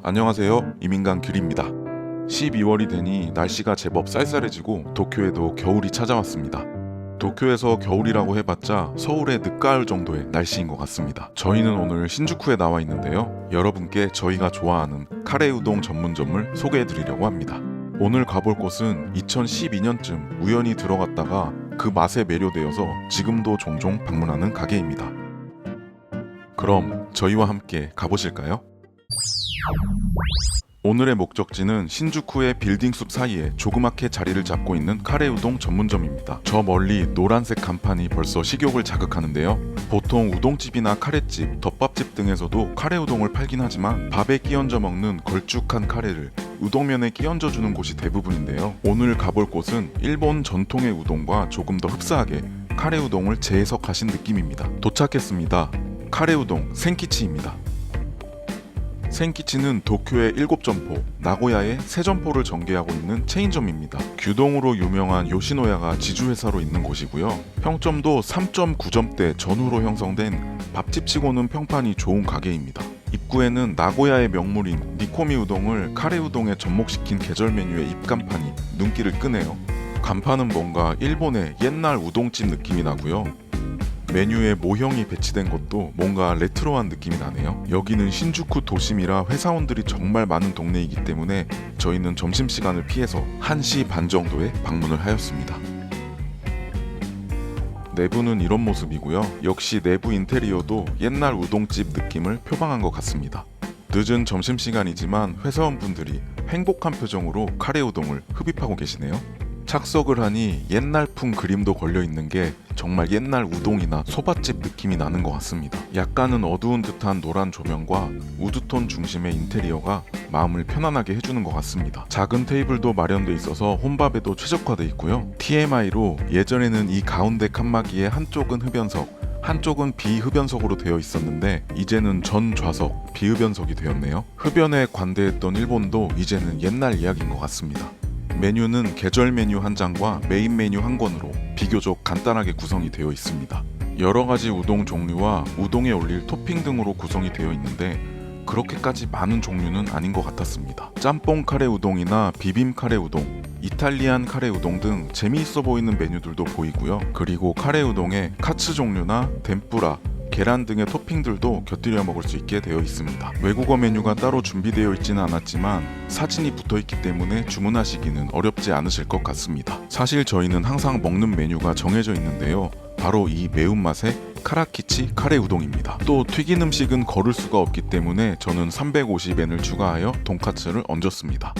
안녕하세요. 이민강 귤입니다. 12월이 되니 날씨가 제법 쌀쌀해지고 도쿄에도 겨울이 찾아왔습니다. 도쿄에서 겨울이라고 해봤자 서울의 늦가을 정도의 날씨인 것 같습니다. 저희는 오늘 신주쿠에 나와 있는데요. 여러분께 저희가 좋아하는 카레 우동 전문점을 소개해드리려고 합니다. 오늘 가볼 곳은 2012년쯤 우연히 들어갔다가 그 맛에 매료되어서 지금도 종종 방문하는 가게입니다. 그럼 저희와 함께 가보실까요? 오늘의 목적지는 신주쿠의 빌딩숲 사이에 조그맣게 자리를 잡고 있는 카레 우동 전문점입니다. 저 멀리 노란색 간판이 벌써 식욕을 자극하는데요. 보통 우동집이나 카레집, 덮밥집 등에서도 카레 우동을 팔긴 하지만 밥에 끼얹어 먹는 걸쭉한 카레를 우동면에 끼얹어 주는 곳이 대부분인데요. 오늘 가볼 곳은 일본 전통의 우동과 조금 더 흡사하게 카레 우동을 재해석하신 느낌입니다. 도착했습니다. 카레 우동 생키치입니다. 생키치는 도쿄의 7점포, 나고야의 3점포를 전개하고 있는 체인점입니다. 규동으로 유명한 요시노야가 지주회사로 있는 곳이고요. 평점도 3.9점대 전후로 형성된 밥집치고는 평판이 좋은 가게입니다. 입구에는 나고야의 명물인 니코미 우동을 카레 우동에 접목시킨 계절 메뉴의 입간판이 눈길을 끄네요. 간판은 뭔가 일본의 옛날 우동집 느낌이 나고요. 메뉴에 모형이 배치된 것도 뭔가 레트로한 느낌이 나네요. 여기는 신주쿠 도심이라 회사원들이 정말 많은 동네이기 때문에 저희는 점심시간을 피해서 1시 반 정도에 방문을 하였습니다. 내부는 이런 모습이고요. 역시 내부 인테리어도 옛날 우동집 느낌을 표방한 것 같습니다. 늦은 점심시간이지만 회사원분들이 행복한 표정으로 카레 우동을 흡입하고 계시네요. 착석을 하니 옛날풍 그림도 걸려있는 게 정말 옛날 우동이나 소밭집 느낌이 나는 것 같습니다. 약간은 어두운 듯한 노란 조명과 우드톤 중심의 인테리어가 마음을 편안하게 해주는 것 같습니다. 작은 테이블도 마련돼 있어서 혼밥에도 최적화돼 있고요. TMI로 예전에는 이 가운데 칸막이의 한쪽은 흡연석, 한쪽은 비흡연석으로 되어 있었는데 이제는 전 좌석 비흡연석이 되었네요. 흡연에 관대했던 일본도 이제는 옛날 이야기인 것 같습니다. 메뉴는 계절 메뉴 한 장과 메인 메뉴 한 권으로 비교적 간단하게 구성이 되어 있습니다. 여러 가지 우동 종류와 우동에 올릴 토핑 등으로 구성이 되어 있는데 그렇게까지 많은 종류는 아닌 것 같았습니다. 짬뽕 카레 우동이나 비빔 카레 우동, 이탈리안 카레 우동 등 재미있어 보이는 메뉴들도 보이고요. 그리고 카레 우동에 카츠 종류나 덴뿌라, 계란 등의 토핑들도 곁들여 먹을 수 있게 되어 있습니다. 외국어 메뉴가 따로 준비되어 있지는 않았지만 사진이 붙어 있기 때문에 주문하시기는 어렵지 않으실 것 같습니다. 사실 저희는 항상 먹는 메뉴가 정해져 있는데요. 바로 이 매운맛의 카라키치 카레 우동입니다. 또 튀긴 음식은 거를 수가 없기 때문에 저는 350엔을 추가하여 돈카츠를 얹었습니다.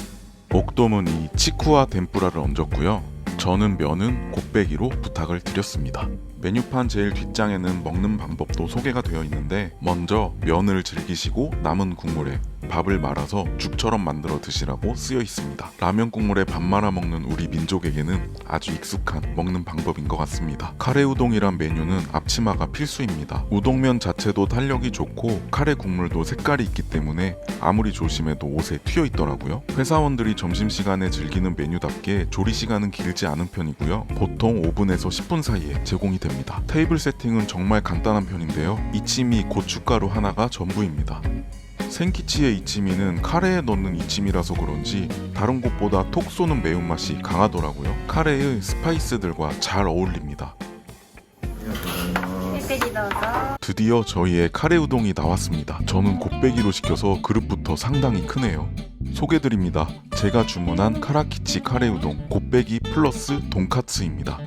옥돔은 이 치쿠와 덴뿌라를 얹었고요. 저는 면은 곱빼기로 부탁을 드렸습니다. 메뉴판 제일 뒷장에는 먹는 방법도 소개가 되어 있는데 먼저 면을 즐기시고 남은 국물에 밥을 말아서 죽처럼 만들어 드시라고 쓰여 있습니다. 라면 국물에 밥 말아 먹는 우리 민족에게는 아주 익숙한 먹는 방법인 것 같습니다. 카레 우동이란 메뉴는 앞치마가 필수입니다. 우동면 자체도 탄력이 좋고 카레 국물도 색깔이 있기 때문에 아무리 조심해도 옷에 튀어 있더라고요. 회사원들이 점심시간에 즐기는 메뉴답게 조리시간은 길지 않은 편이고요. 보통 5분에서 10분 사이에 제공이 됩니다. 테이블 세팅은 정말 간단한 편인데요. 이치미 고춧가루 하나가 전부입니다. 생키치의 이치미는 카레에 넣는 이치미라서 그런지 다른 곳보다 톡 쏘는 매운맛이 강하더라고요. 카레의 스파이스들과 잘 어울립니다. 드디어 저희의 카레 우동이 나왔습니다. 저는 곱빼기로 시켜서 그릇부터 상당히 크네요. 소개드립니다. 제가 주문한 카라키치 카레 우동 곱빼기 플러스 돈카츠입니다.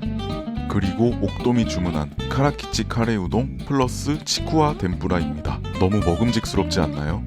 그리고 옥돔이 주문한 카라키치 카레 우동 플러스 치쿠와 덴뿌라입니다. 너무 먹음직스럽지 않나요?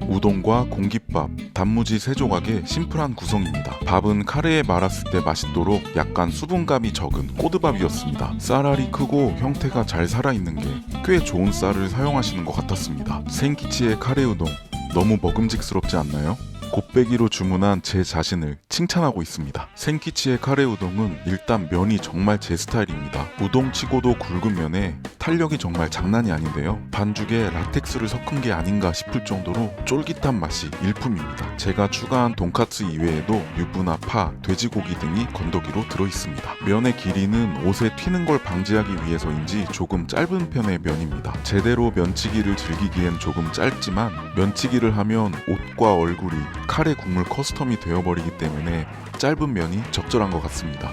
우동과 공깃밥, 단무지 3조각의 심플한 구성입니다. 밥은 카레에 말았을 때 맛있도록 약간 수분감이 적은 꼬드밥이었습니다. 쌀알이 크고 형태가 잘 살아있는 게 꽤 좋은 쌀을 사용하시는 것 같았습니다. 생키치의 카레 우동 너무 먹음직스럽지 않나요? 곱빼기로 주문한 제 자신을 칭찬하고 있습니다. 생키치의 카레 우동은 일단 면이 정말 제 스타일입니다. 우동치고도 굵은 면에 탄력이 정말 장난이 아닌데요. 반죽에 라텍스를 섞은 게 아닌가 싶을 정도로 쫄깃한 맛이 일품입니다. 제가 추가한 돈까스 이외에도 유부나 파, 돼지고기 등이 건더기로 들어있습니다. 면의 길이는 옷에 튀는 걸 방지하기 위해서인지 조금 짧은 편의 면입니다. 제대로 면치기를 즐기기엔 조금 짧지만 면치기를 하면 옷과 얼굴이 카레 국물 커스텀이 되어버리기 때문에 짧은 면이 적절한 것 같습니다.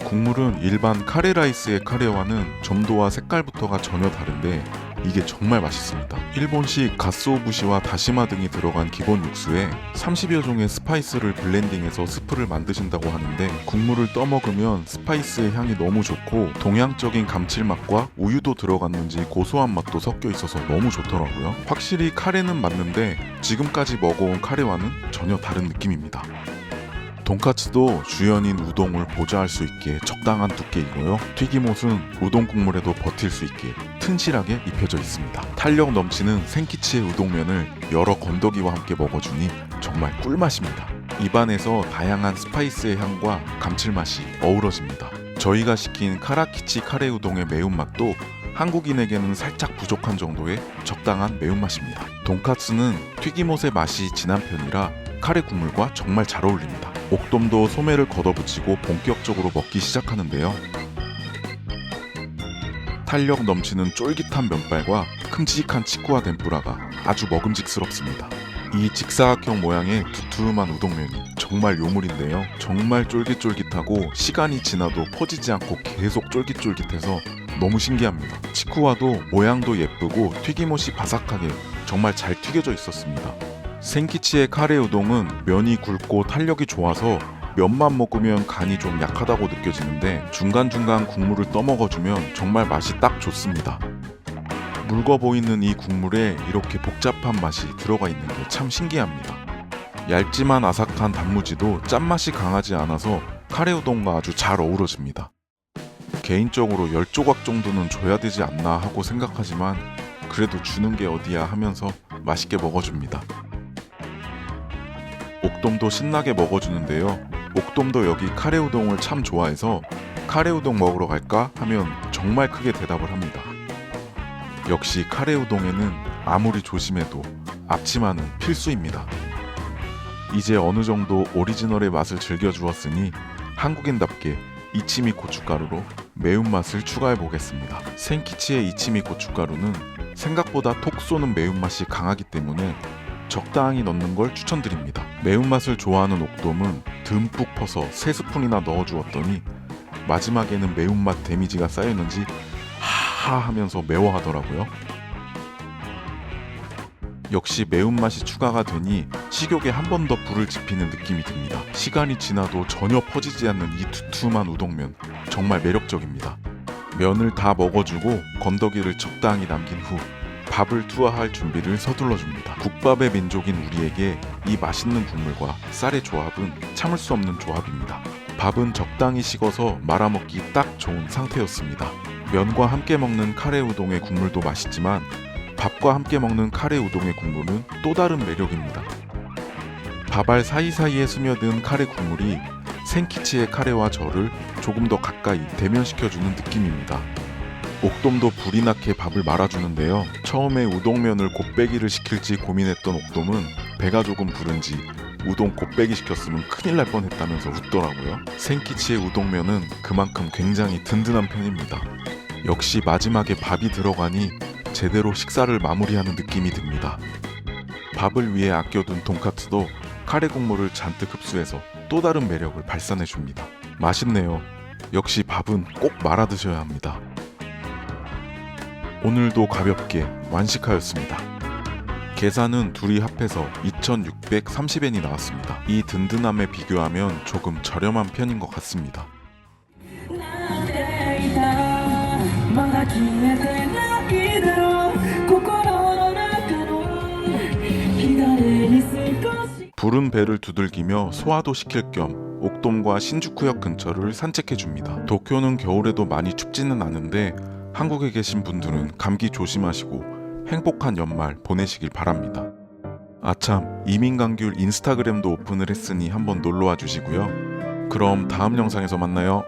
국물은 일반 카레라이스의 카레와는 점도와 색깔부터가 전혀 다른데 이게 정말 맛있습니다. 일본식 가쓰오부시와 다시마 등이 들어간 기본 육수에 30여 종의 스파이스를 블렌딩해서 스프를 만드신다고 하는데 국물을 떠먹으면 스파이스의 향이 너무 좋고 동양적인 감칠맛과 우유도 들어갔는지 고소한 맛도 섞여 있어서 너무 좋더라고요. 확실히 카레는 맞는데 지금까지 먹어온 카레와는 전혀 다른 느낌입니다. 돈까스도 주연인 우동을 보좌할 수 있게 적당한 두께이고요. 튀김옷은 우동 국물에도 버틸 수 있게 튼실하게 입혀져 있습니다. 탄력 넘치는 생키치의 우동면을 여러 건더기와 함께 먹어주니 정말 꿀맛입니다. 입안에서 다양한 스파이스의 향과 감칠맛이 어우러집니다. 저희가 시킨 카라키치 카레 우동의 매운맛도 한국인에게는 살짝 부족한 정도의 적당한 매운맛입니다. 돈까스는 튀김옷의 맛이 진한 편이라 카레 국물과 정말 잘 어울립니다. 옥돔도 소매를 걷어붙이고 본격적으로 먹기 시작하는데요. 탄력 넘치는 쫄깃한 면발과 큼직한 치쿠와 덴뿌라가 아주 먹음직스럽습니다. 이 직사각형 모양의 두툼한 우동면이 정말 요물인데요. 정말 쫄깃쫄깃하고 시간이 지나도 퍼지지 않고 계속 쫄깃쫄깃해서 너무 신기합니다. 치쿠와도 모양도 예쁘고 튀김옷이 바삭하게 정말 잘 튀겨져 있었습니다. 생키치의 카레 우동은 면이 굵고 탄력이 좋아서 면만 먹으면 간이 좀 약하다고 느껴지는데 중간중간 국물을 떠먹어주면 정말 맛이 딱 좋습니다. 묽어 보이는 이 국물에 이렇게 복잡한 맛이 들어가 있는 게 참 신기합니다. 얇지만 아삭한 단무지도 짠맛이 강하지 않아서 카레 우동과 아주 잘 어우러집니다. 개인적으로 10조각 정도는 줘야 되지 않나 하고 생각하지만 그래도 주는 게 어디야 하면서 맛있게 먹어줍니다. 옥돔도 신나게 먹어주는데요. 옥돔도 여기 카레 우동을 참 좋아해서 카레 우동 먹으러 갈까 하면 정말 크게 대답을 합니다. 역시 카레 우동에는 아무리 조심해도 앞치마는 필수입니다. 이제 어느 정도 오리지널의 맛을 즐겨주었으니 한국인답게 이치미 고춧가루로 매운맛을 추가해 보겠습니다. 생키치의 이치미 고춧가루는 생각보다 톡 쏘는 매운맛이 강하기 때문에 적당히 넣는 걸 추천드립니다. 매운맛을 좋아하는 옥돔은 듬뿍 퍼서 3스푼이나 넣어주었더니 마지막에는 매운맛 데미지가 쌓였는지 하하 하면서 매워하더라고요. 역시 매운맛이 추가가 되니 식욕에 한 번 더 불을 지피는 느낌이 듭니다. 시간이 지나도 전혀 퍼지지 않는 이 두툼한 우동면 정말 매력적입니다. 면을 다 먹어주고 건더기를 적당히 남긴 후 밥을 투하할 준비를 서둘러줍니다. 국밥의 민족인 우리에게 이 맛있는 국물과 쌀의 조합은 참을 수 없는 조합입니다. 밥은 적당히 식어서 말아먹기 딱 좋은 상태였습니다. 면과 함께 먹는 카레 우동의 국물도 맛있지만 밥과 함께 먹는 카레 우동의 국물은 또 다른 매력입니다. 밥알 사이사이에 스며든 카레 국물이 생키치의 카레와 저를 조금 더 가까이 대면시켜주는 느낌입니다. 옥돔도 불이 나게 밥을 말아주는데요. 처음에 우동면을 곱빼기를 시킬지 고민했던 옥돔은 배가 조금 부른지 우동 곱빼기 시켰으면 큰일 날 뻔했다면서 웃더라고요. 생키치의 우동면은 그만큼 굉장히 든든한 편입니다. 역시 마지막에 밥이 들어가니 제대로 식사를 마무리하는 느낌이 듭니다. 밥을 위해 아껴둔 돈까스도 카레 국물을 잔뜩 흡수해서 또 다른 매력을 발산해줍니다. 맛있네요. 역시 밥은 꼭 말아 드셔야 합니다. 오늘도 가볍게 완식하였습니다. 계산은 둘이 합해서 2,630엔이 나왔습니다. 이 든든함에 비교하면 조금 저렴한 편인 것 같습니다. 부른 배를 두들기며 소화도 시킬 겸 옥돔과 신주쿠역 근처를 산책해줍니다. 도쿄는 겨울에도 많이 춥지는 않은데 한국에 계신 분들은 감기 조심하시고 행복한 연말 보내시길 바랍니다. 아참, 이민강귤 인스타그램도 오픈을 했으니 한번 놀러와 주시고요. 그럼 다음 영상에서 만나요.